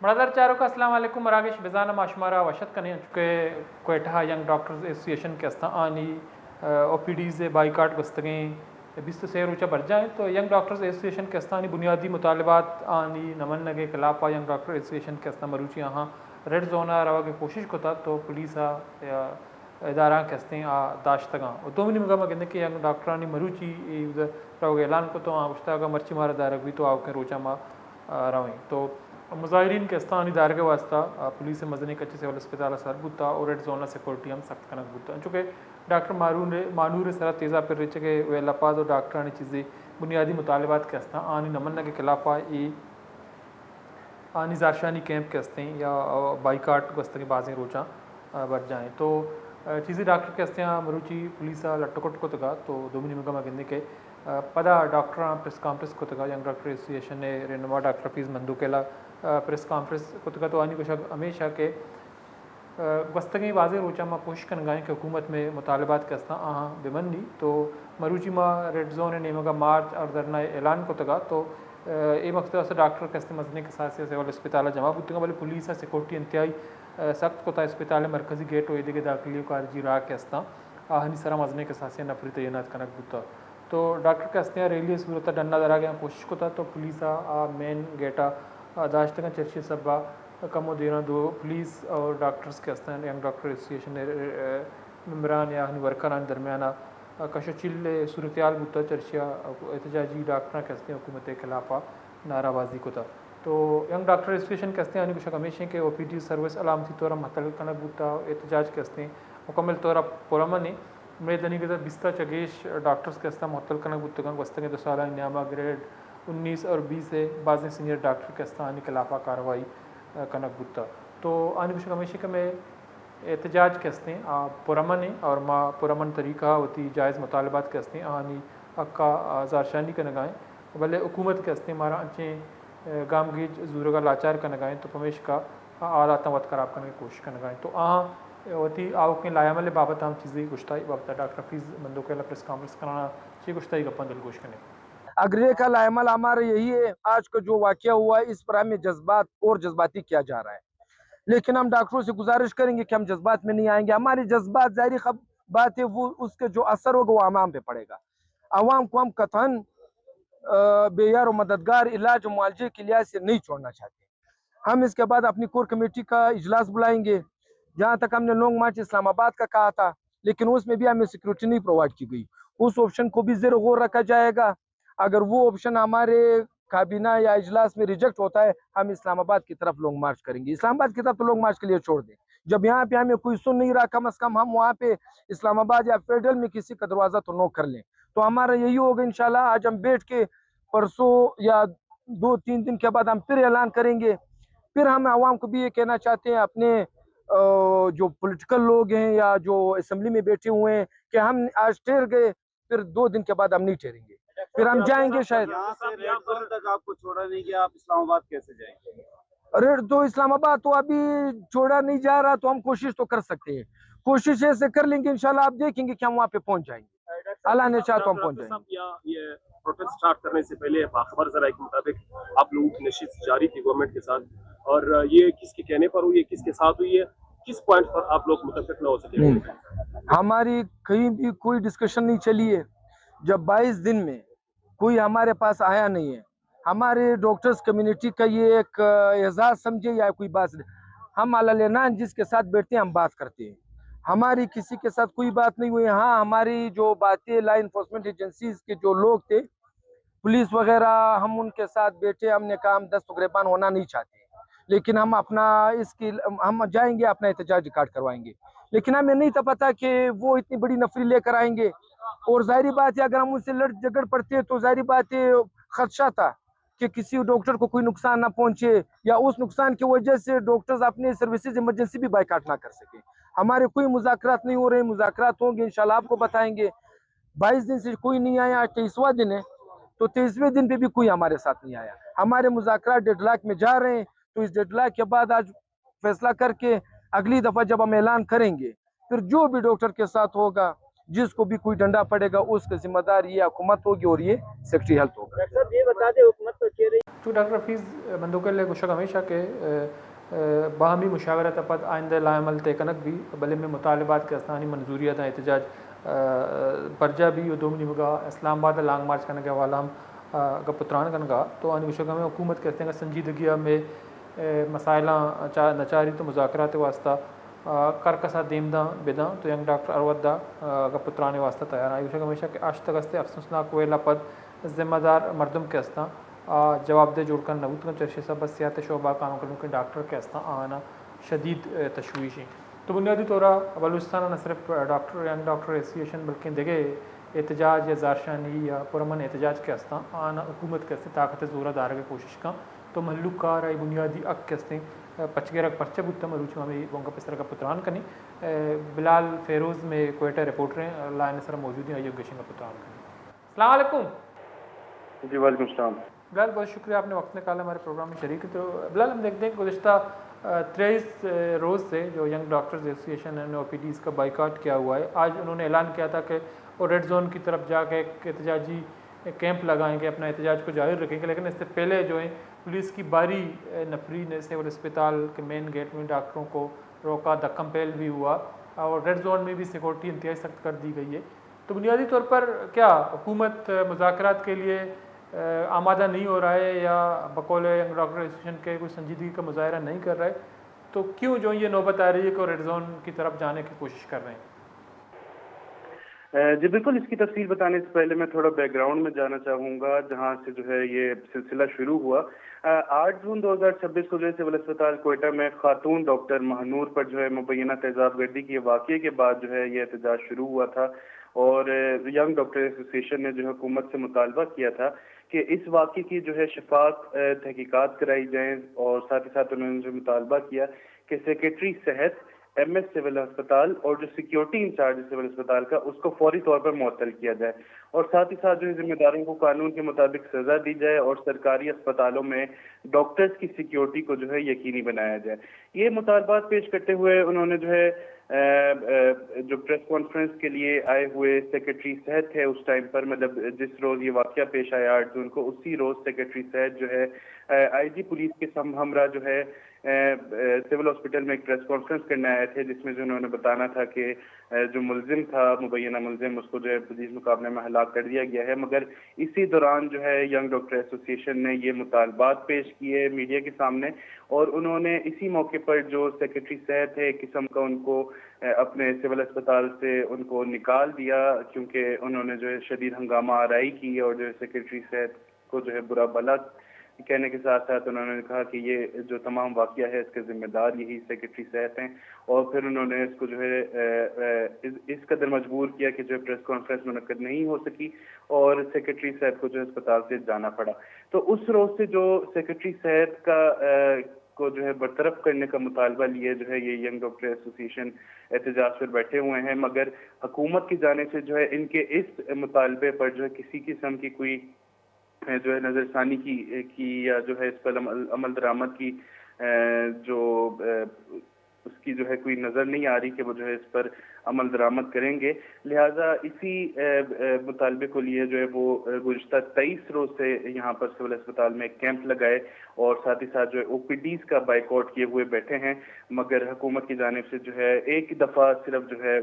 برادر چاروں کا السلام علیکم مراگش بزانہ معشمارہ وشت کنے چکے کوئٹہ ینگ ڈاکٹرز ایسوسیشن کے استان آنی او پی ڈیز بائیکاٹ گستگیں 23 روچہ بر جائیں تو ینگ ڈاکٹرز ایسوسیشن کے استانی بنیادی مطالبات آنی نمن نگے خلافہ ینگ ڈاکٹر ایسوسیشن کے استان مروچی ہاں ریڈ زونہ روا کے کوشش کو تھا تو پولیسا یا ادارہ کے استیں داشتگاں اور دومنی مگا کہنے کہ ینگ ڈاکٹرانی مروچی روا کے اعلان کو تو اشتاگا مرچی مارا دارک بھی تو آو کے روچہ ماں رویں تو مظاہرین کے استانی ادارے کے واسطہ پولیس مدنی کچے سول اسپتال سر بوتا اور ریڈ زونہ سیکورٹی ہم سخت کنک بوتا چونکہ ڈاکٹر مانور سرا تیزہ پر رچے کہ وہ لپاز اور ڈاکٹرانی چیزیں بنیادی مطالبات کے استان آنی نمنہ کے خلاف آنی زارشانی کیمپ کے استیں یا بائیکاٹ گستگی بازیں روچاں بر جائیں تو چیزیں ڈاکٹر کے استیاں مروچی پولیسا لٹکٹ کو تگا تو دومنی مگا گندے کے پدا ڈاکٹر پریس کانفرنس کو تگا ینگ ڈاکٹر ایسوسیشن نے رہنما ڈاکٹر حفیظ مندو کیلا پریس کانفرنس کو تگا تو آنی کو ہمیشہ کے گستگی واضح روچہ ماں کوشش کن گائیں کہ حکومت میں مطالبات کے استان آہاں بمنی تو مروچی ماں ریڈ زون نے مگا مارچ اور دھرنا اعلان کو تگا تو اے مقصد سے ڈاکٹر کے استعمال مزنے کے ساتھ سے سول اسپتال جمع بوتیں بلے پولیس سیکورٹی انتہائی سخت کو تھا اسپتال مرکزی گیٹ ہوئے دے کے داخلی کارجی راہ کے استان آہنی سرا مزنے کے ساتھ سے نفری تعینات کنک بوتا تو ڈاکٹر کے استیاں ریلی صورت ڈنڈا درا گیا کوشش کو تھا تو پولیسا مین گیٹا داشتگاں چرچی سبا کم و دینا دو پولیس اور ڈاکٹرز کے استان ینگ ڈاکٹر ایسوسیشن ممبران یا ورکران درمیانہ کشو چل صورتحال بوتا چرچیا احتجاجی ڈاکٹر کے استیں حکومت کے خلاف نعرہ بازی کو تھا تو ینگ ڈاکٹر ایسوسیشن کے استیں آنی کچھ ہمیشہ کہ او پی ڈی سروس علامتی طور معطل کنک بوتا احتجاج کے استیں مکمل طور پرامن میدنی کے بستہ چگیش ڈاکٹرز کے استعمال معطل کنک بوتگاں گستگیں 2 سالہ نیامہ گریڈ 19 اور 20 سے بعض سینئر ڈاکٹر کے استعمال خلافہ کارروائی کنک بوتا تو آنی کچھ ہمیشہ کہ میں احتجاج کے استیں پرامن اور ماں پرامن طریقہ ہوتی جائز مطالبات کے استیں آنی اکا زارشانی کا نگائیں بلے حکومت کے استیں مارا انچیں گام گیج زورگا لاچار کا نگائیں تو پمیش کا اعلیٰ وت خراب کرنے کی کوشش کا نگائیں تو ہوتی آؤ کے لائمل بابت ہم چیزیں گشتائی بابت ڈاکٹر حفیظ مندو کے پریس کانفرنس کرانا چی گشتائی گپن دل گوش کرنے اگرے کا لائمل ہمارا یہی ہے آج کا جو واقعہ ہوا ہے اس پر ہمیں جذبات اور جذباتی کیا جا رہا ہے لیکن ہم ڈاکٹروں سے گزارش کریں گے کہ ہم جذبات میں نہیں آئیں گے ہماری جذبات ظاہری بات ہے وہ اس کے جو اثر ہوگا وہ عوام پہ پڑے گا عوام کو ہم قطعاً بے یار و مددگار علاج و معالجے کے لحاظ سے نہیں چھوڑنا چاہتے ہم اس کے بعد اپنی کور کمیٹی کا اجلاس بلائیں گے جہاں تک ہم نے لانگ مارچ اسلام آباد کا کہا تھا لیکن اس میں بھی ہمیں سیکورٹی نہیں پرووائڈ کی گئی اس آپشن کو بھی زیر غور رکھا جائے گا اگر وہ آپشن ہمارے کابینہ یا اجلاس میں ریجیکٹ ہوتا ہے ہم اسلام آباد کی طرف لانگ مارچ کریں گے اسلام آباد کی طرف تو لانگ مارچ کے لیے چھوڑ دیں جب یہاں پہ ہمیں کوئی سن نہیں رہا کم از کم ہم وہاں پہ اسلام آباد یا فیڈرل میں کسی کا دروازہ تو نوک کر لیں تو ہمارا یہی ہوگا انشاءاللہ آج ہم بیٹھ کے پرسوں یا 2-3 دن کے بعد ہم پھر اعلان کریں گے پھر ہم عوام کو بھی یہ کہنا چاہتے ہیں اپنے جو پولیٹیکل لوگ ہیں یا جو اسمبلی میں بیٹھے ہوئے ہیں کہ ہم آج ٹھہر گئے پھر 2 دن کے بعد ہم نہیں ٹھہریں گے پھر ہم جائیں گے شاید آپ کو چھوڑا نہیں گیا آپ اسلام آباد کیسے جائیں گے ریڈ تو اسلام آباد تو ابھی چھوڑا نہیں جا رہا تو ہم کوشش تو کر سکتے ہیں کوشش ایسے کر لیں گے انشاءاللہ آپ دیکھیں گے کہ ہم وہاں پہ پہنچ جائیں گے اللہ نے چاہا تو ہم پہنچ جائیں گے یہ پروٹیسٹ سٹارٹ کرنے سے پہلے باخبر ذرائع کے مطابق آپ لوگوں کی نشست جاری تھی گورنمنٹ کے ساتھ اور یہ کس کے کہنے پر ہوئی ہے کس کے ساتھ ہوئی ہے کس پوائنٹ پر آپ لوگ متفق نہ ہو سکے ہماری کہیں بھی کوئی ڈسکشن نہیں چلی ہے جب 22 دن میں کوئی ہمارے پاس آیا نہیں ہے ہمارے ڈاکٹرز کمیونٹی کا یہ ایک اعزاز سمجھے یا کوئی بات نہیں ہم علنان جس کے ساتھ بیٹھتے ہیں ہم بات کرتے ہیں ہماری کسی کے ساتھ کوئی بات نہیں ہوئی ہاں ہماری جو باتیں لا انفورسمنٹ ایجنسیز کے جو لوگ تھے پولیس وغیرہ ہم ان کے ساتھ بیٹھے ہم نے کہا ہم دست و گریبان ہونا نہیں چاہتے لیکن ہم اپنا ہم جائیں گے اپنا احتجاج ریکارڈ کروائیں گے لیکن ہمیں نہیں تھا پتا کہ وہ اتنی بڑی نفری لے کر آئیں گے اور ظاہری بات ہے اگر ہم ان سے لڑ جھگڑ پڑتے تو ظاہری بات ہے خدشہ تھا کہ کسی ڈاکٹر کو کوئی نقصان نہ پہنچے یا اس نقصان کی وجہ سے ڈاکٹرز اپنے سروسز ایمرجنسی بھی بائیکاٹ نہ کر سکے ہمارے کوئی مذاکرات نہیں ہو رہے مذاکرات ہوں گے انشاءاللہ آپ کو بتائیں گے 22 دن سے کوئی نہیں آیا 23واں دن ہے تو 23ویں دن پہ بھی کوئی ہمارے ساتھ نہیں آیا ہمارے مذاکرات ڈیڈ لاک میں جا رہے ہیں تو اس ڈیڈ لاک کے بعد آج فیصلہ کر کے اگلی دفعہ جب ہم اعلان کریں گے پھر جو بھی ڈاکٹر کے ساتھ ہوگا جس کو بھی کوئی ڈنڈا پڑے گا اس کا ذمہ دار یہ حکومت ہوگی اور یہ سیکٹری ہیلتھ ہوگا یہ بتا دیں حکومت تو کہہ رہی تو ڈاکٹر حفیظ مندوقل گوشک ہمیشہ کے باہمی مشاورت پد آئندہ لائعمل تے کنک بھی بلے میں مطالبات کے استانی منظوریت احتجاج برجا بھی و دومنی مگا اسلام آباد لانگ مارچ کرنے کے حوالہ ہم گپتران کنگا تو آنی گوشک ہمیں حکومت کہتے ہیں سنجیدگی میں مسائلہ نچاری تو مذاکرات واسطہ کرکسا دیمداں بداں تو ینگ ڈاکٹر ارودا گپترانے واسطہ تیار آئی گوشک ہمیشہ کہ آشتگ استے افسوسناک ویلا پد ذمہ دار مردم کے استاں جواب دہ جوڑ کر نبوت کن چرشی سب سیاحت شعبہ کام کرنے کے ڈاکٹر کے استاں آنا شدید تشویشی تو بنیادی طور بلوچستان نہ صرف ڈاکٹر ینگ ڈاکٹر ایسوسیشن بلکہ دیگے احتجاج یا زارشانی یا پرامن احتجاج کے استاں آنا حکومت کے استے طاقت زورہ دار کے کوشش کا تو محلوق کار آئی بنیادی اک کے استے پچگیرک پرچہ بودتا مروچ میں بونگا پسر کا پتران کنی بلال فیروز میں کوئٹہ رپورٹر ہیں لائن سر موجود ہیں ایوب گشن کا پتران کنی. السلام علیکم. جی وعلیکم السلام. بلال بہت شکریہ آپ نے وقت نکالا ہمارے پروگرام میں شریک. تو بلال ہم دیکھتے ہیں گزشتہ 23 روز سے جو ینگ ڈاکٹرز ایسوسیشن نے او پی ڈیز کا بائیکاٹ کیا ہوا ہے. آج انہوں نے اعلان کیا تھا کہ وہ ریڈ زون کی طرف جا کے ایک احتجاجی کیمپ لگائیں گے, اپنا احتجاج کو جاری رکھیں گے, لیکن اس سے پہلے جو ہے پولیس کی باری نفری نے سول اسپتال کے مین گیٹ میں ڈاکٹروں کو روکا, دھکم پہل بھی ہوا اور ریڈ زون میں بھی سیکورٹی انتہائی سخت کر دی گئی ہے. تو بنیادی طور پر کیا حکومت مذاکرات کے لیے آمادہ نہیں ہو رہا ہے یا بقول ینگ ڈاکٹر ایسوسیشن کے کوئی سنجیدگی کا مظاہرہ نہیں کر رہا ہے, تو کیوں جو یہ نوبت آ رہی ہے کہ وہ ریڈ زون کی طرف جانے کی کوشش کر رہے ہیں؟ جی بالکل, اس کی تفصیل بتانے سے پہلے میں تھوڑا بیک گراؤنڈ میں جانا چاہوں گا جہاں سے جو ہے یہ سلسلہ شروع ہوا. 8 جون 2026 کو جو ہے سول اسپتال کوئٹہ میں خاتون ڈاکٹر مہنور پر جو ہے مبینہ تیزاب گردی کے واقعے کے بعد جو ہے یہ احتجاج شروع ہوا تھا اور ینگ ڈاکٹر ایسوسیشن نے جو ہے حکومت سے مطالبہ کیا تھا کہ اس واقعے کی جو ہے شفاف تحقیقات کرائی جائیں اور ساتھ ہی ساتھ انہوں نے جو مطالبہ کیا کہ سیکریٹری صحت ایم ایس سول ہسپتال اور جو سیکیورٹی انچارج سول ہسپتال کا اس کو فوری طور پر معطل کیا جائے اور ساتھ ہی ساتھ جو ذمہ داروں کو قانون کے مطابق سزا دی جائے اور سرکاری اسپتالوں میں ڈاکٹرز کی سیکیورٹی کو جو ہے یقینی بنایا جائے. یہ مطالبات پیش کرتے ہوئے انہوں نے جو ہے جو پریس کانفرنس کے لیے آئے ہوئے سیکرٹری صحت تھے اس ٹائم پر, مطلب جس روز یہ واقعہ پیش آیا 8 جون کو, اسی روز سیکرٹری صحت جو ہے آئی جی پولیس کے ہمراہ جو ہے سول ہاسپٹل میں ایک پریس کانفرنس کرنے آئے تھے جس میں جو انہوں نے بتانا تھا کہ جو ملزم تھا مبینہ ملزم اس کو جو ہے پولیس مقابلے میں ہلاک کر دیا گیا ہے. مگر اسی دوران جو ہے ینگ ڈاکٹر ایسوسیشن نے یہ مطالبات پیش کیے میڈیا کے سامنے اور انہوں نے اسی موقع پر جو سیکرٹری صحت ہے ایک قسم کا ان کو اپنے سول اسپتال سے ان کو نکال دیا کیونکہ انہوں نے جو ہے شدید ہنگامہ آرائی کی اور جو ہے سیکرٹری صحت کو جو ہے برا بھلا کہنے کے ساتھ ساتھ انہوں نے کہا کہ یہ جو تمام واقعہ ہے اس کے ذمہ دار یہی سیکرٹری صحت ہیں اور پھر انہوں نے اس کو جو ہے اس قدر مجبور کیا کہ جو پریس کانفرنس منعقد نہیں ہو سکی اور سیکرٹری صحت کو جو ہے اسپتال سے جانا پڑا. تو اس روز سے جو سیکرٹری صحت کو جو ہے برطرف کرنے کا مطالبہ لیے جو ہے یہ ینگ ڈاکٹر ایسوسیشن احتجاج پر بیٹھے ہوئے ہیں, مگر حکومت کی جانب سے جو ہے ان کے اس مطالبے پر جو ہے کسی قسم کی کوئی جو ہے نظر ثانی کی یا جو ہے اس پر عمل درآمد کی جو اس کی جو ہے کوئی نظر نہیں آ رہی کہ وہ جو ہے اس پر عمل درآمد کریں گے. لہٰذا اسی مطالبے کو لیے جو ہے وہ گزشتہ 23 روز سے یہاں پر سول اسپتال میں ایک کیمپ لگائے اور ساتھ ہی ساتھ جو ہے او پی ڈیز کا بائیکاٹ کیے ہوئے بیٹھے ہیں. مگر حکومت کی جانب سے جو ہے ایک دفعہ صرف جو ہے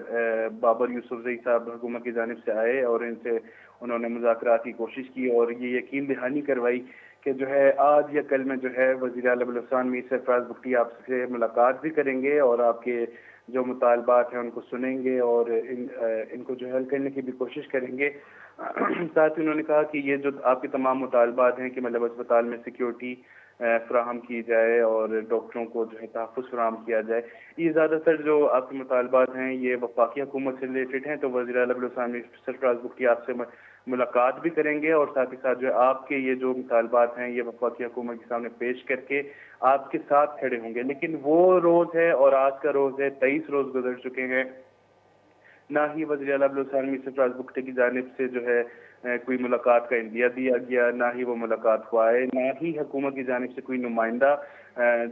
بابر یوسفزئی صاحب حکومت کی جانب سے آئے اور ان سے انہوں نے مذاکرات کی کوشش کی اور یہ یقین دہانی کروائی کہ جو ہے آج یا کل میں جو ہے وزیر اعلیٰ بلوچستان میر سرفراز بگٹی آپ سے ملاقات بھی کریں گے اور آپ کے جو مطالبات ہیں ان کو سنیں گے اور ان کو جو حل کرنے کی بھی کوشش کریں گے. ساتھ ہی انہوں نے کہا کہ یہ جو آپ کے تمام مطالبات ہیں کہ مطلب اسپتال میں سیکیورٹی فراہم کی جائے اور ڈاکٹروں کو جو ہے تحفظ فراہم کیا جائے, یہ زیادہ تر جو آپ کے مطالبات ہیں یہ وفاقی حکومت سے ریلیٹڈ ہیں. تو وزیر اعلیٰ بلوچستان میر سرفراز بگٹی آپ سے ملاقات بھی کریں گے اور ساتھ ہی ساتھ جو ہے آپ کے یہ جو مطالبات ہیں یہ وفاقی حکومت کے سامنے پیش کر کے آپ کے ساتھ کھڑے ہوں گے. لیکن وہ روز ہے اور آج کا روز ہے, 23 روز گزر چکے ہیں, نہ ہی وزیر اعلیٰ بلوچستان میر سرفراز بگٹی کی جانب سے جو ہے کوئی ملاقات کا عندیہ دیا گیا, نہ ہی وہ ملاقات کو آئے, نہ ہی حکومت کی جانب سے کوئی نمائندہ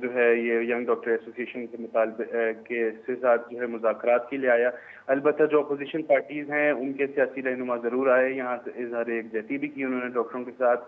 جو ہے یہ ینگ ڈاکٹر ایسوسیشن کے مطالبے کے ساتھ جو ہے مذاکرات کے لیے آیا. البتہ جو اپوزیشن پارٹیز ہیں ان کے سیاسی رہنما ضرور آئے, یہاں سے اظہار یکجہتی بھی کی انہوں نے ڈاکٹروں کے ساتھ,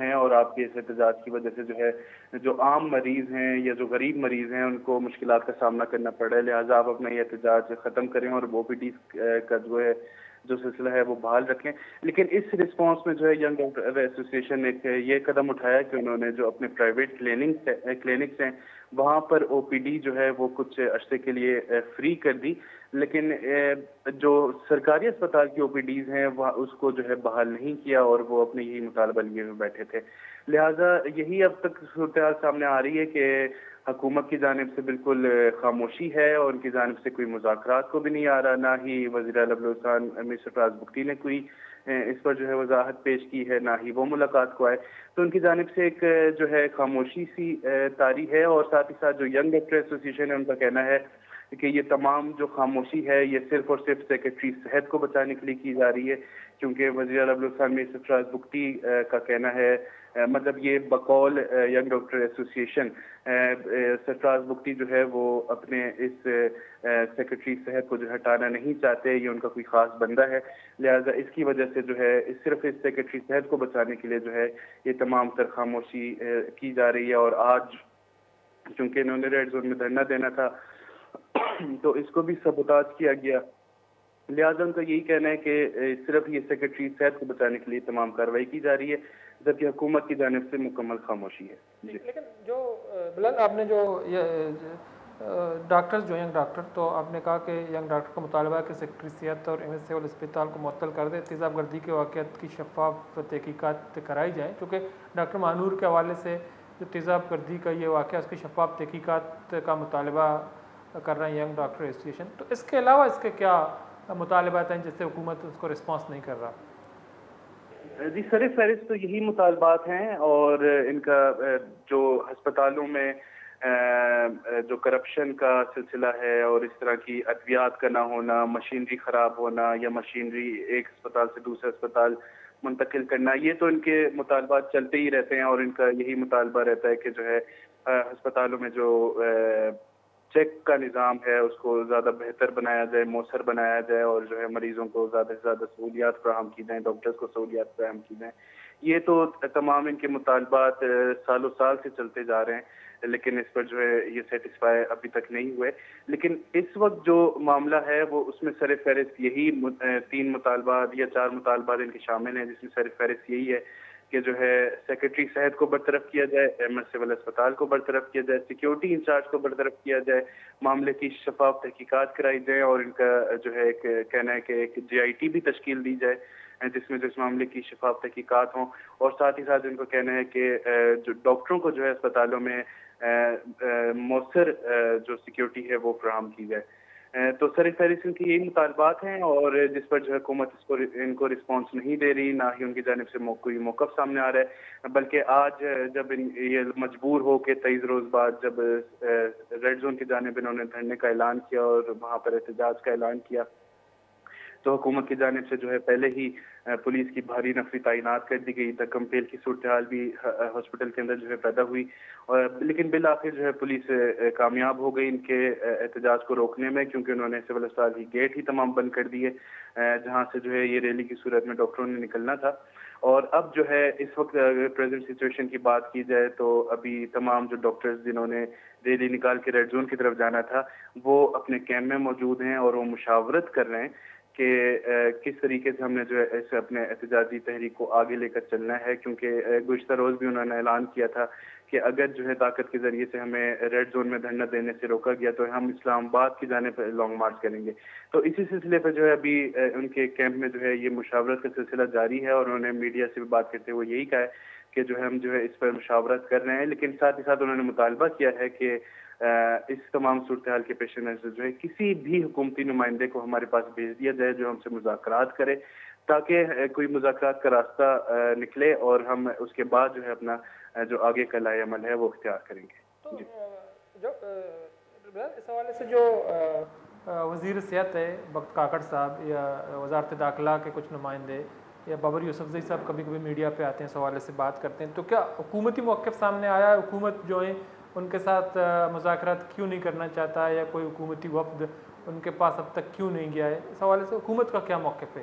ہیں اور آپ کے اس احتجاج کی وجہ سے جو ہے جو عام مریض ہیں یا جو غریب مریض ہیں ان کو مشکلات کا سامنا کرنا پڑ رہا ہے، لہٰذا آپ اپنا یہ احتجاج ختم کریں اور او پی ڈی کا جو سلسلہ ہے وہ بحال رکھیں۔ لیکن اس رسپانس میں جو ہے ینگ ڈاکٹر ایسوسی ایشن نے یہ قدم اٹھایا کہ انہوں نے جو اپنے پرائیویٹ کلینکس ہیں وہاں پر او پی ڈی جو ہے وہ کچھ عرصے کے لیے فری کر دی، لیکن جو سرکاری اسپتال کی او پی ڈیز ہیں وہ اس کو جو ہے بحال نہیں کیا اور وہ اپنے یہی مطالبہ لیے ہوئے بیٹھے تھے۔ لہٰذا یہی اب تک صورتحال سامنے آ رہی ہے کہ حکومت کی جانب سے بالکل خاموشی ہے اور ان کی جانب سے کوئی مذاکرات کو بھی نہیں آ رہا، نہ ہی وزیر اعلیٰ بلوچستان امیر سرفراز بگٹی نے کوئی اس پر جو ہے وضاحت پیش کی ہے، نہ ہی وہ ملاقات کو آئے۔ تو ان کی جانب سے ایک جو ہے خاموشی سی طاری ہے، اور ساتھ ہی ساتھ جو ینگ ڈاکٹر ایسوسی ایشن ہے ان کا کہنا ہے کہ یہ تمام جو خاموشی ہے یہ صرف اور صرف سیکرٹری صحت کو بچانے کے لیے کی جا رہی ہے، کیونکہ وزیر اعلیٰ بلوچستان میں سرفراز بگٹی کا کہنا ہے، مطلب یہ بقول ینگ ڈاکٹر ایسوسی ایشن سرفراز بگٹی جو ہے وہ اپنے اس سیکرٹری صحت کو جو ہٹانا نہیں چاہتے، یہ ان کا کوئی خاص بندہ ہے، لہٰذا اس کی وجہ سے جو ہے صرف اس سیکرٹری صحت کو بچانے کے لیے جو ہے یہ تمام تر خاموشی کی جا رہی ہے۔ اور آج چونکہ انہوں نے ریڈ زون میں دھرنا دینا تھا تو اس کو بھی سبوتاج کیا گیا، لہٰذا ان کا یہی کہنا ہے کہ صرف یہ سیکرٹری صحت کو بچانے کے لیے تمام کارروائی کی جا رہی ہے، جبکہ حکومت کی جانب سے مکمل خاموشی ہے۔ لیکن جو بلال آپ نے جو ڈاکٹرز جو ینگ ڈاکٹر، تو آپ نے کہا کہ ینگ ڈاکٹر کا مطالبہ ہے کہ سیکرٹری صحت اور ایم ایس سول اسپتال کو معطل کر دے، تیزاب گردی کے واقعات کی شفاف تحقیقات کرائی جائیں، چونکہ ڈاکٹر مہنور کے حوالے سے جو تیزاب گردی کا یہ واقعہ اس کی شفاف تحقیقات کا مطالبہ کر رہے ہیں ینگ ڈاکٹر ایسوسی ایشن، تو اس کے علاوہ اس کے کیا مطالبات ہیں جس سے حکومت اس کو رسپانس نہیں کر رہا؟ جی سر فہرست تو یہی مطالبات ہیں، اور ان کا جو ہسپتالوں میں جو کرپشن کا سلسلہ ہے اور اس طرح کی ادویات کا نہ ہونا، مشینری خراب ہونا یا مشینری ایک اسپتال سے دوسرے اسپتال منتقل کرنا، یہ تو ان کے مطالبات چلتے ہی رہتے ہیں، اور ان کا یہی مطالبہ رہتا ہے کہ جو ہے ہسپتالوں میں جو چیک کا نظام ہے اس کو زیادہ بہتر بنایا جائے، مؤثر بنایا جائے، اور جو ہے مریضوں کو زیادہ سے زیادہ سہولیات فراہم کی جائیں، ڈاکٹرز کو سہولیات فراہم کی جائیں۔ یہ تو تمام ان کے مطالبات سالوں سال سے چلتے جا رہے ہیں، لیکن اس پر جو ہے یہ سیٹسفائی ابھی تک نہیں ہوئے۔ لیکن اس وقت جو معاملہ ہے وہ اس میں سر فہرست یہی 3 مطالبات یا 4 مطالبات ان کے شامل ہیں، جس میں سر فہرست یہی ہے کہ جو ہے سیکرٹری صحت کو برطرف کیا جائے، ایم ایس سول اسپتال کو برطرف کیا جائے، سیکیورٹی انچارج کو برطرف کیا جائے، معاملے کی شفاف تحقیقات کرائی جائیں، اور ان کا جو ہے ایک کہنا ہے کہ ایک جے آئی ٹی بھی تشکیل دی جائے جس میں جو اس معاملے کی شفاف تحقیقات ہوں، اور ساتھ ہی ساتھ ان کو کہنا ہے کہ جو ڈاکٹروں کو جو ہے اسپتالوں میں مؤثر جو سیکیورٹی ہے وہ فراہم کی جائے۔ تو سر فہرست ان کی یہی مطالبات ہیں، اور جس پر جو ہے حکومت ان کو رسپانس نہیں دے رہی، نہ ہی ان کی جانب سے کوئی موقف سامنے آ رہا ہے، بلکہ آج جب یہ مجبور ہو کے 23 روز بعد جب ریڈ زون کی جانب انہوں نے دھرنے کا اعلان کیا اور وہاں پر احتجاج کا اعلان کیا، تو حکومت کی جانب سے جو ہے پہلے ہی پولیس کی بھاری نفری تعینات کر دی گئی، دکم پیل کی صورتحال بھی ہاسپٹل کے اندر جو ہے پیدا ہوئی، لیکن بالآخر جو ہے پولیس کامیاب ہو گئی ان کے احتجاج کو روکنے میں، کیونکہ انہوں نے سول اسپتال کی گیٹ ہی تمام بند کر دیے جہاں سے جو ہے یہ ریلی کی صورت میں ڈاکٹروں نے نکلنا تھا۔ اور اب جو ہے اس وقت اگر پریزنٹ سچویشن کی بات کی جائے تو ابھی تمام جو ڈاکٹرز جنہوں نے ریلی نکال کے ریڈ زون کی طرف جانا تھا وہ اپنے کیمپ میں موجود ہیں، اور وہ مشاورت کر رہے ہیں کہ کس طریقے سے ہم نے جو ہے ایسے اپنے احتجاجی تحریک کو آگے لے کر چلنا ہے، کیونکہ گزشتہ روز بھی انہوں نے اعلان کیا تھا کہ اگر جو ہے طاقت کے ذریعے سے ہمیں ریڈ زون میں دھرنا دینے سے روکا گیا تو ہم اسلام آباد کی جانب لانگ مارچ کریں گے۔ تو اسی سلسلے پہ جو ہے ابھی ان کے کیمپ میں جو ہے یہ مشاورت کا سلسلہ جاری ہے، اور انہوں نے میڈیا سے بھی بات کرتے ہوئے یہی کہا ہے کہ جو ہے ہم جو ہے اس پر مشاورت کر رہے ہیں، لیکن ساتھ ہی ساتھ انہوں نے مطالبہ کیا ہے کہ اس تمام صورتحال کے پیش نظر جو ہے کسی بھی حکومتی نمائندے کو ہمارے پاس بھیج دیا جائے جو ہم سے مذاکرات کرے، تاکہ کوئی مذاکرات کا راستہ نکلے اور ہم اس کے بعد جو ہے اپنا جو آگے کا لائحہ عمل ہے وہ اختیار کریں گے۔ تو جو اس حوالے سے جو وزیر صحت ہے بخت کاکڑ صاحب یا وزارت داخلہ کے کچھ نمائندے یا بابر یوسفزئی صاحب کبھی کبھی میڈیا پہ آتے ہیں، اس حوالے سے بات کرتے ہیں، تو کیا حکومتی موقف سامنے آیا ہے؟ حکومت جو ہے ان کے ساتھ مذاکرات کیوں نہیں کرنا چاہتا ہے، یا کوئی حکومتی وفد ان کے پاس اب تک کیوں نہیں گیا ہے؟ اس حوالے سے حکومت کا کیا موقف ہے؟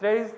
23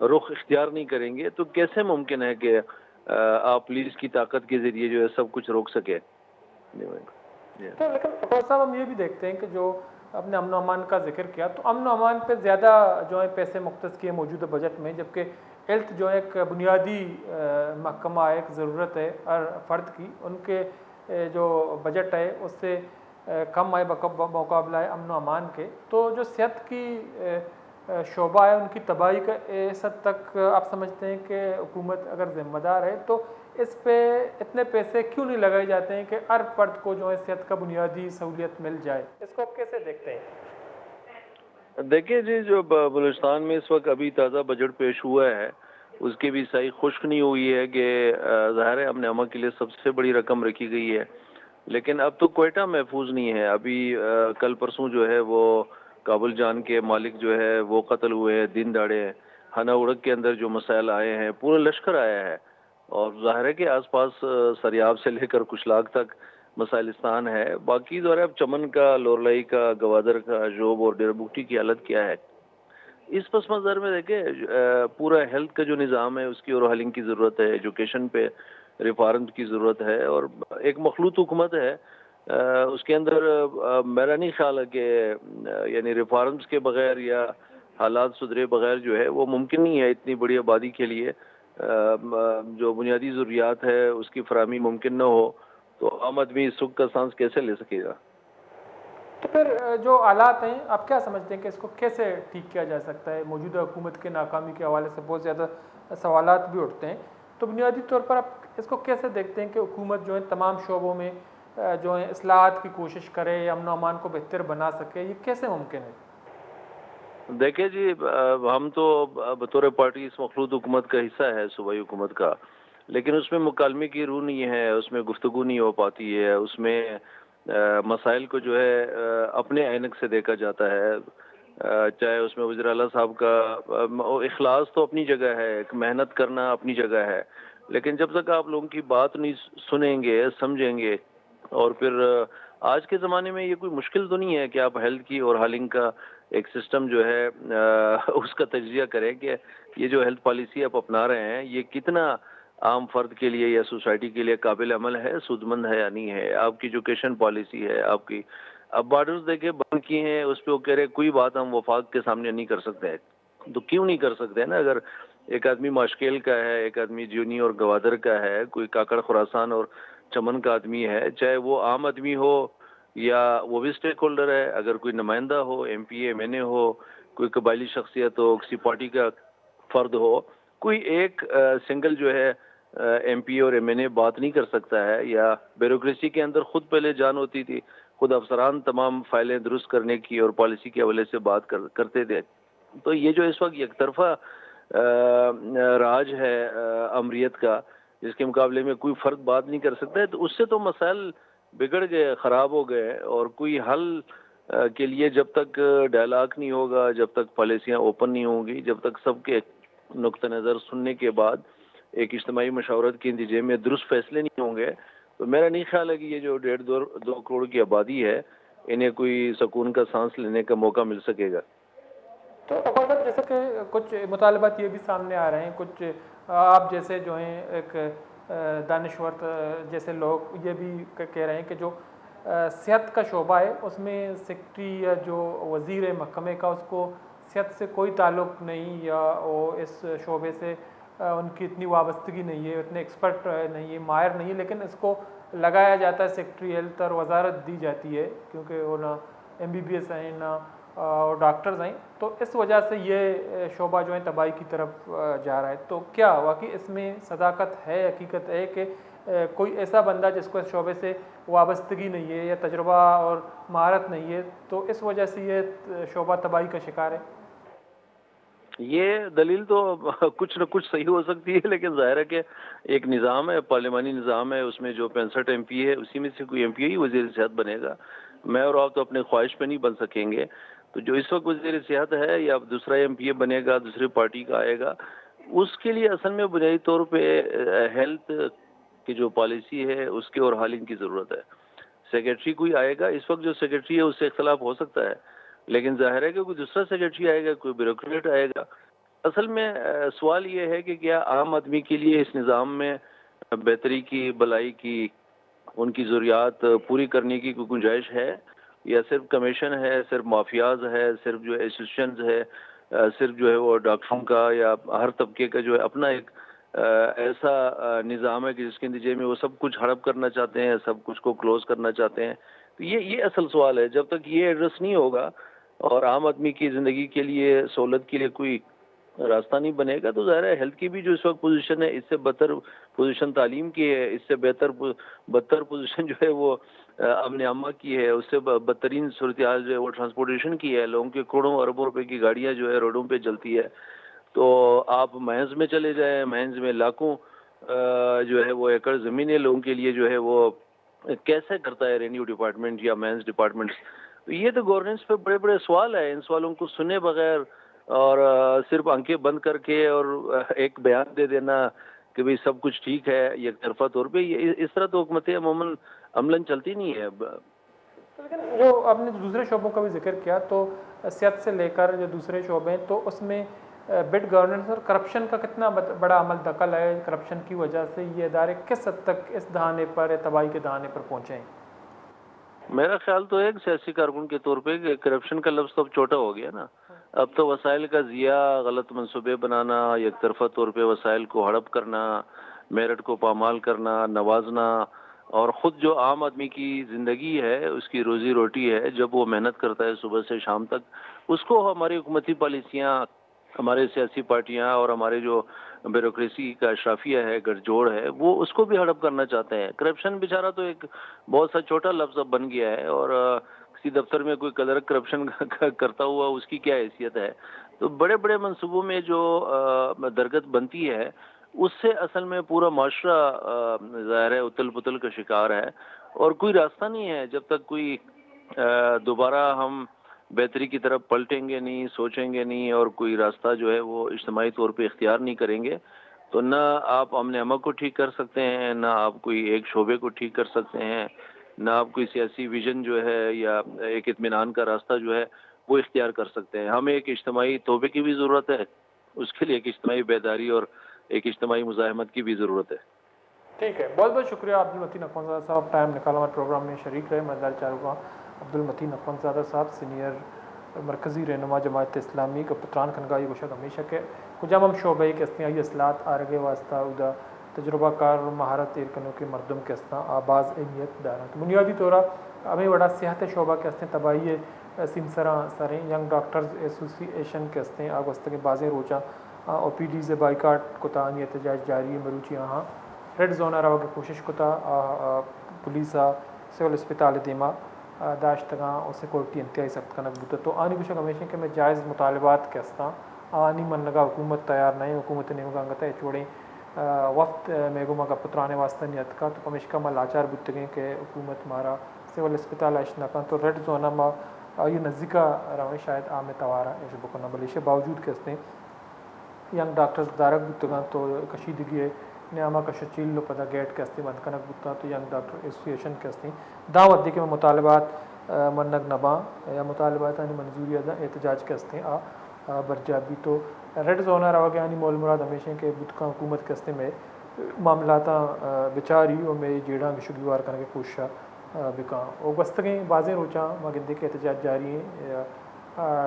رخ اختیار نہیں کریں گے تو کیسے ممکن ہے کہ آپ پولیس کی طاقت کے ذریعے جو ہے سب کچھ روک سکے؟ تو لیکن فوج صاحب ہم یہ بھی دیکھتے ہیں کہ جو اپنے امن و امان کا ذکر کیا تو امن و امان پہ زیادہ جو ہے پیسے مختص کیے موجودہ بجٹ میں، جبکہ ہیلتھ جو ہے ایک بنیادی محکمہ ہے، ایک ضرورت ہے ہر فرد کی، ان کے جو بجٹ ہے اس سے کم آئے مقابلہ ہے امن و امان کے۔ تو جو صحت کی شعبہ ہے ان کی تباہی کا اس حد تک آپ سمجھتے ہیں کہ حکومت اگر ذمہ دار ہے تو اس پہ اتنے پیسے کیوں نہیں لگائے جاتے ہیں کہ ہر فرد کو جو ہے صحت کا بنیادی سہولیت مل جائے؟ اس کو آپ کیسے دیکھتے ہیں؟ دیکھیں جی، جو بلوچستان میں اس وقت ابھی تازہ بجٹ پیش ہوا ہے اس کی بھی صحیح خشک نہیں ہوئی ہے کہ ظاہر ہے امن و امان کے لیے سب سے بڑی رقم رکھی گئی ہے، لیکن اب تو کوئٹہ محفوظ نہیں ہے۔ ابھی کل پرسوں جو ہے وہ کابل جان کے مالک جو ہے وہ قتل ہوئے ہیں دن دہاڑے، ہنا اڑک کے اندر جو مسائل آئے ہیں، پورا لشکر آیا ہے، اور ظاہر ہے کہ آس پاس سریاب سے لے کر کشلاگ تک مسائلستان ہے۔ باقی ظاہر ہے اب چمن کا، لورلائی کا، گوادر کا، جوب اور ڈیرہ بگٹی کی حالت کیا ہے؟ اس پس منظر میں دیکھیں پورا ہیلتھ کا جو نظام ہے اس کی اوورہالنگ کی ضرورت ہے، ایجوکیشن پہ ریفارم کی ضرورت ہے، اور ایک مخلوط حکومت ہے اس کے اندر میرا نہیں خیال ہے کہ یعنی ریفارمز کے بغیر یا حالات سدھرے بغیر جو ہے وہ ممکن نہیں ہے۔ اتنی بڑی آبادی کے لیے جو بنیادی ضروریات ہے اس کی فراہمی ممکن نہ ہو تو عام آدمی سکھ کا سانس کیسے لے سکے گا؟ تو پھر جو حالات ہیں آپ کیا سمجھتے ہیں کہ اس کو کیسے ٹھیک کیا جا سکتا ہے؟ موجودہ حکومت کے ناکامی کے حوالے سے بہت زیادہ سوالات بھی اٹھتے ہیں، تو بنیادی طور پر آپ اس کو کیسے دیکھتے ہیں کہ حکومت جو ہے تمام شعبوں میں جو ہے اصلاحات کی کوشش کرے یا امن و امان کو بہتر بنا سکے؟ یہ کیسے ممکن ہے؟ دیکھیں جی، ہم تو بطور پارٹی اس مخلوط حکومت کا حصہ ہے، صوبائی حکومت کا، لیکن اس میں مکالمے کی روح نہیں ہے، اس میں گفتگو نہیں ہو پاتی ہے، اس میں مسائل کو جو ہے اپنے اینک سے دیکھا جاتا ہے، چاہے اس میں وزیر اعلیٰ صاحب کا اخلاص تو اپنی جگہ ہے، ایک محنت کرنا اپنی جگہ ہے، لیکن جب تک آپ لوگوں کی بات نہیں سنیں گے، سمجھیں گے، اور پھر آج کے زمانے میں یہ کوئی مشکل تو نہیں ہے کہ آپ ہیلتھ کی اور ہالنگ کا ایک سسٹم جو ہے اس کا تجزیہ کریں کہ یہ جو ہیلتھ پالیسی آپ اپنا رہے ہیں یہ کتنا عام فرد کے لیے یا سوسائٹی کے لیے قابل عمل ہے، سود مند ہے یا نہیں ہے۔ آپ کی ایجوکیشن پالیسی ہے، آپ کی اب بارڈرز دیکھیں بند کی ہیں، اس پہ وہ کہہ رہے کوئی بات ہم وفاق کے سامنے نہیں کر سکتے، تو کیوں نہیں کر سکتے نا؟ اگر ایک آدمی ماشکیل کا ہے، ایک آدمی جونی اور گوادر کا ہے، کوئی کاکڑ خراسان اور چمن کا آدمی ہے، چاہے وہ عام آدمی ہو یا وہ بھی اسٹیک ہولڈر ہے، اگر کوئی نمائندہ ہو، ایم پی اے، ایم این اے ہو، کوئی قبائلی شخصیت ہو، کسی پارٹی کا فرد ہو، کوئی ایک سنگل جو ہے ایم پی اور ایم این اے بات نہیں کر سکتا ہے؟ یا بیوروکریسی کے اندر خود پہلے جان ہوتی تھی، خود افسران تمام فائلیں درست کرنے کی اور پالیسی کے حوالے سے بات کرتے تھے، تو یہ جو اس وقت یک طرفہ راج ہے امریت کا، جس کے مقابلے میں کوئی فرد بات نہیں کر سکتا ہے، تو اس سے تو مسائل بگڑ گئے، خراب ہو گئے، اور کوئی حل کے لیے جب تک ڈائلاگ نہیں ہوگا، جب تک پالیسیاں اوپن نہیں ہوں گی، جب تک سب کے نقطہ نظر سننے کے بعد ایک اجتماعی مشاورت کے نتیجے میں درست فیصلے نہیں ہوں گے، تو میرا نہیں خیال ہے کہ یہ جو 1.5-2 کروڑ کی آبادی ہے انہیں کوئی سکون کا سانس لینے کا موقع مل سکے گا۔ تو اگر جیسے کہ کچھ مطالبات یہ بھی سامنے آ رہے ہیں، کچھ آپ جیسے جو ہیں ایک دانشور جیسے لوگ یہ بھی کہہ رہے ہیں کہ جو صحت کا شعبہ ہے اس میں سیکٹری یا جو وزیر محکمے کا اس کو صحت سے کوئی تعلق نہیں، یا وہ اس شعبے سے ان کی اتنی وابستگی نہیں ہے، اتنے ایکسپرٹ نہیں ہے، ماہر نہیں ہے، لیکن اس کو لگایا جاتا ہے سیکٹری ہیلتھ اور وزارت دی جاتی ہے کیونکہ وہ نہ ایم بی بی ایس ہیں نہ ڈاکٹرز ہیں، تو اس وجہ سے یہ شعبہ جو ہے تباہی کی طرف جا رہا ہے۔ تو کیا واقعی اس میں صداقت ہے، حقیقت ہے کہ کوئی ایسا بندہ جس کو اس شعبے سے وابستگی نہیں ہے یا تجربہ اور مہارت نہیں ہے تو اس وجہ سے یہ شعبہ تباہی کا شکار ہے؟ یہ دلیل تو کچھ نہ کچھ صحیح ہو سکتی ہے، لیکن ظاہر ہے کہ ایک نظام ہے، پارلیمانی نظام ہے، اس میں جو 65 ایم پی ہے اسی میں سے کوئی ایم پی ہی وزیر صحت بنے گا۔ میں اور آپ تو اپنے خواہش پہ نہیں بن سکیں گے، تو جو اس وقت وزیر صحت ہے یا دوسرا ایم پی اے بنے گا، دوسری پارٹی کا آئے گا، اس کے لیے اصل میں بنیادی طور پہ ہیلتھ کی جو پالیسی ہے اس کے اور حالنگ کی ضرورت ہے۔ سیکرٹری کوئی آئے گا، اس وقت جو سیکرٹری ہے اس سے اختلاف ہو سکتا ہے، لیکن ظاہر ہے کہ کوئی دوسرا سیکرٹری آئے گا، کوئی بیوروکریٹ آئے گا۔ اصل میں سوال یہ ہے کہ کیا عام آدمی کے لیے اس نظام میں بہتری کی، بھلائی کی، ان کی ضروریات پوری کرنے کی کوئی گنجائش ہے، یا صرف کمیشن ہے، صرف مافیاز ہے، صرف جو ہے انسٹیٹیوشنز ہے، صرف جو ہے وہ ڈاکٹروں کا یا ہر طبقے کا جو ہے اپنا ایک ایسا نظام ہے کہ جس کے نتیجے میں وہ سب کچھ ہڑپ کرنا چاہتے ہیں، سب کچھ کو کلوز کرنا چاہتے ہیں. تو یہ اصل سوال ہے. جب تک یہ ایڈریس نہیں ہوگا اور عام آدمی کی زندگی کے لیے، سہولت کے لیے کوئی راستہ نہیں بنے گا، تو ظاہر ہے ہیلتھ کی بھی جو اس وقت پوزیشن ہے، اس سے بدتر پوزیشن تعلیم کی ہے، اس سے بدتر پوزیشن جو ہے وہ امن عامہ کی ہے، اس سے بدترین صورتحال جو ہے وہ ٹرانسپورٹیشن کی ہے. لوگوں کے کروڑوں اربوں روپے کی گاڑیاں جو ہے روڈوں پہ چلتی ہے. تو آپ محض میں چلے جائیں، محض میں لاکھوں جو ہے وہ ایکڑ زمینیں لوگوں کے لیے جو ہے وہ کیسے کرتا ہے ریونیو ڈپارٹمنٹ یا مینس ڈپارٹمنٹ. یہ تو گورننس پہ بڑے بڑے سوال ہیں. ان سوالوں کو سنے بغیر اور صرف آنکھیں بند کر کے اور ایک بیان دے دینا کہ بھئی سب کچھ ٹھیک ہے یک طرفہ طور پہ، اس طرح تو حکومتیں عموماً عملاً چلتی نہیں ہے. لیکن جو آپ نے دوسرے شعبوں کا بھی ذکر کیا، تو صحت سے لے کر جو دوسرے شعبے ہیں، تو اس میں بڈ گورننس اور کرپشن کا کتنا بڑا عمل دخل ہے؟ کرپشن کی وجہ سے یہ ادارے کس حد تک اس دہانے پر، تباہی کے دہانے پر پہنچے ہیں؟ میرا خیال تو ایک سیاسی کارکن کے طور پہ کہ کرپشن کا لفظ تو اب چھوٹا ہو گیا نا. اب تو وسائل کا ضیاع، غلط منصوبے بنانا، یک طرفہ طور پہ وسائل کو ہڑپ کرنا، میرٹ کو پامال کرنا، نوازنا، اور خود جو عام آدمی کی زندگی ہے، اس کی روزی روٹی ہے، جب وہ محنت کرتا ہے صبح سے شام تک، اس کو ہماری حکومتی پالیسیاں، ہمارے سیاسی پارٹیاں اور ہمارے جو بیوروکریسی کا اشرافیہ ہے، گٹھ جوڑ ہے، وہ اس کو بھی ہڑپ کرنا چاہتے ہیں. کرپشن بیچارہ تو ایک بہت سا چھوٹا لفظ اب بن گیا ہے، اور کسی دفتر میں کوئی کلرک کرپشن کرتا ہوا اس کی کیا حیثیت ہے. تو بڑے بڑے منصوبوں میں جو درگت بنتی ہے، اس سے اصل میں پورا معاشرہ ظاہر ہے اتل پتل کا شکار ہے، اور کوئی راستہ نہیں ہے. جب تک کوئی دوبارہ ہم بہتری کی طرف پلٹیں گے نہیں، سوچیں گے نہیں، اور کوئی راستہ جو ہے وہ اجتماعی طور پہ اختیار نہیں کریں گے، تو نہ آپ امن عامہ کو ٹھیک کر سکتے ہیں، نہ آپ کوئی ایک شعبے کو ٹھیک کر سکتے ہیں، نہ آپ کوئی سیاسی ویژن جو ہے یا ایک اطمینان کا راستہ جو ہے وہ اختیار کر سکتے ہیں. ہمیں ایک اجتماعی توبے کی بھی ضرورت ہے، اس کے لیے ایک اجتماعی بیداری اور ایک اجتماعی مزاحمت کی بھی ضرورت ہے. ٹھیک ہے، بہت بہت شکریہ عبدالمتین اخوندزادہ صاحب، ٹائم نکالا ہمارے پروگرام میں شریک رہے. مزدار چارواں عبدالمتین اخوندزادہ صاحب، سینئر مرکزی رہنما جماعت اسلامی کا پتران خنگاہی گوشت ہمیشہ کے کچھ ہم شعبے کے استعمالی اصلاحات آرگے واسطہ ادا تجربہ کار مہارت ایرکنوں کے مردم کے استعمال آباز اہمیت دارا. تو بنیادی طور ہمیں بڑا صحت شعبہ کے استعمال تباہی سمسراں سریں ینگ ڈاکٹرز ایسوسی ایشن کے استعمال آگوست کے بازیں روچا او پی ڈی سے بائیکاٹ کوتا احتجاج جاری ہے. مروچی ہاں ریڈ زون روا کی کوشش کوتا پولیسا سول اسپتال دیما داشتگاں اور سیکورٹی انتہائی سخت کنک بوتا. تو آنی کچھ ہمیشہ کہ میں جائز مطالبات کے استعمال آنی من لگا حکومت تیار نہیں، حکومت نے گانگتا ہے چوڑیں وقت میگوما کا پترانے واسطہ نیت کا. تو کمشکا میں لاچار بت گئے کہ حکومت مارا سول اسپتال اشنا کا. تو ریڈ زونا میں یہ نزدیکا رویں شاید عام توارا ایسے بکنا بلیشے باوجود کے استعمال ینگ ڈاکٹرز دارک بتگاں تو کشیدگی ہے نیاما کا شچیل لو پدا گیٹ کے استعمال کنک بتا. تو ینگ ڈاکٹر ایسوسی ایشن کے استعمال دعوت دی کہ میں مطالبات منگ نباں یا مطالبات منظوری احتجاج کے استعمال برجابی. تو ریڈ زونا روا گیا مول مراد ہمیشہ کہ بتکا حکومت کے استعمال معاملات بچاری اور میں جیڑاں کی شگیوار کرنے کی کوشش بکاں. اور گستگیں بازیں روچاں مگندے کے احتجاج جاری ہیں.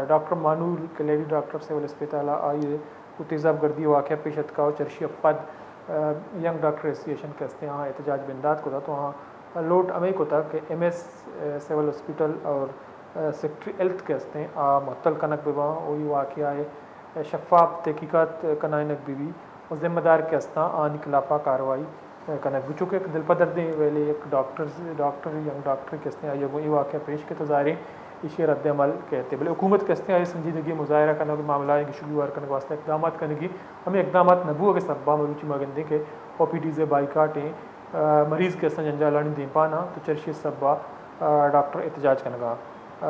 ڈاکٹر مانور کے لیڈی ڈاکٹر سول اسپتال آئیے کو تیزاب گردی واقعہ پیشت کا چرشی پد ینگ ڈاکٹر ایسوسی ایشن کے استعمال احتجاج بنداد کو تھا. تو وہاں لوٹ امے کو تھا کہ ایم ایس سول ہاسپٹل اور سیکٹری ہیلتھ کے استعمال معطل کنک بھی وہاں وہی واقعہ ہے شفاف تحقیقات کنائنک بھی اور ذمہ دار کے استعمال آن خلافہ کارروائی کنک بھی. چونکہ ایک دل پدردیں ویلے ایک ڈاکٹر ینگ ڈاکٹر کے استعمال یہ واقعہ پیش کے تو ظاہر اسی رد عمل کہتے بلے حکومت کے استعمال سنجیدگی مظاہرہ کرنے کے معاملہ کی شگیوار کرنے کے واسطے اقدامات کرنے کی ہمیں اقدامات نبو کے سبا مروچی مگندے کے او پی ڈی سے بائیکاٹیں مریض کے استعمال جنجالانی دیں پانا. تو چرشی سبا ڈاکٹر احتجاج کرنے کا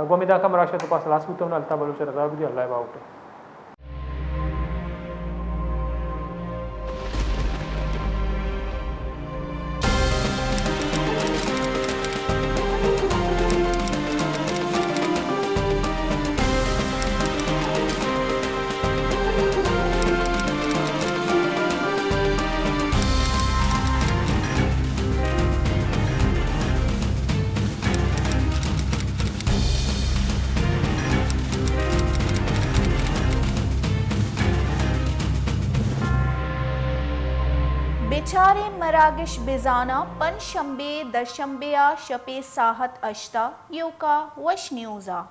گومیدہ کا مراشہ تو پاس لاس ہوتا ہوں الطا بلوچ رضا بھی اللہ باؤٹ. میچارے مراگش بیزانا پن شنبے درشنبیا شپے ساحت اشتا یوکا وش نیوزا